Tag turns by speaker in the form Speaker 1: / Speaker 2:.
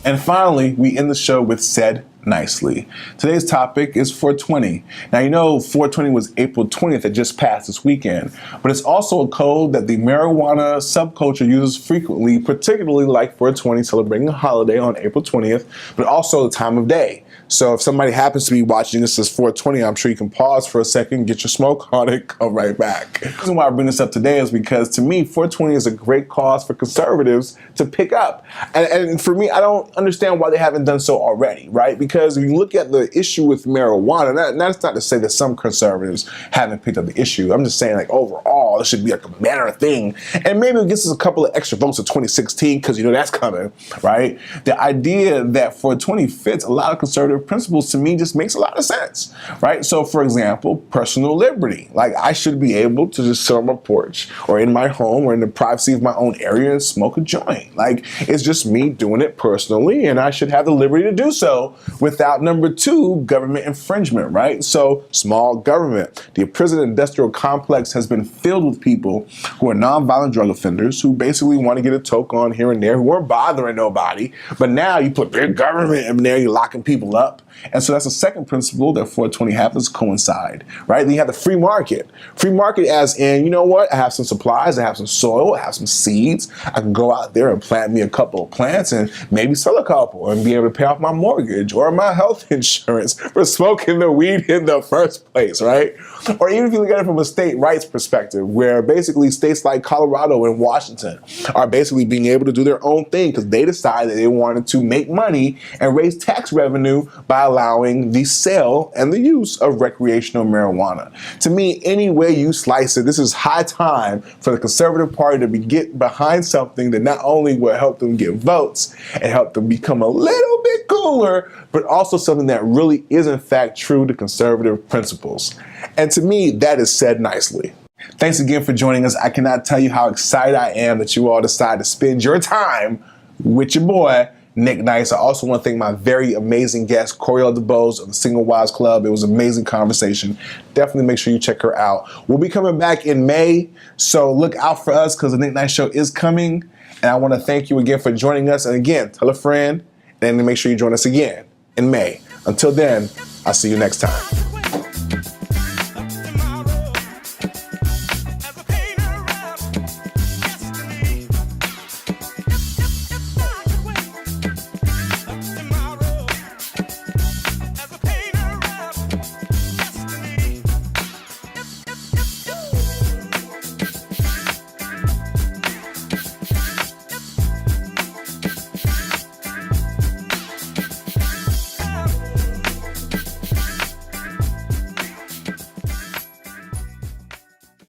Speaker 1: And finally, we end the show with Said Nicely. Today's topic is 420. Now, you know 420 was April 20th that just passed this weekend, but it's also a code that the marijuana subculture uses frequently, particularly like 420, celebrating a holiday on April 20th, but also the time of day. So if somebody happens to be watching this as 420, I'm sure you can pause for a second, get your smoke on it, come right back. The reason why I bring this up today is because to me, 420 is a great cause for conservatives to pick up. And for me, I don't understand why they haven't done so already, right? Because if you look at the issue with marijuana, that's not to say that some conservatives haven't picked up the issue. I'm just saying, like, overall, it should be like a better thing. And maybe it gets us a couple of extra votes in 2016, because you know that's coming, right? The idea that 420 fits a lot of conservative principles to me just makes a lot of sense, right? So for example, personal liberty. Like, I should be able to just sit on my porch or in my home or in the privacy of my own area and smoke a joint. Like, it's just me doing it personally, and I should have the liberty to do so without, number two, government infringement, right? So small government. The prison industrial complex has been filled with people who are nonviolent drug offenders who basically want to get a toke on here and there, who aren't bothering nobody. But now you put big government in there, you're locking people up. And so that's the second principle that 420 happens coincide, right? Then you have the free market. Free market as in, you know what? I have some supplies, I have some soil, I have some seeds. I can go out there and plant me a couple of plants and maybe sell a couple and be able to pay off my mortgage or my health insurance for smoking the weed in the first place, right? Or even if you look at it from a state rights perspective, where basically states like Colorado and Washington are basically being able to do their own thing because they decided they wanted to make money and raise tax revenue by allowing the sale and the use of recreational marijuana. To me, any way you slice it, this is high time for the Conservative Party to get behind something that not only will help them get votes and help them become a little bit cooler, but also something that really is in fact true to conservative principles. And to me, that is said nicely. Thanks again for joining us. I cannot tell you how excited I am that you all decided to spend your time with your boy, Nick Nice. I also want to thank my very amazing guest, Coriel DeBose of the Single Wives Club. It was an amazing conversation. Definitely make sure you check her out. We'll be coming back in May, so look out for us because the Nick Nice Show is coming. And I want to thank you again for joining us. And again, tell a friend, and make sure you join us again in May. Until then, I'll see you next time.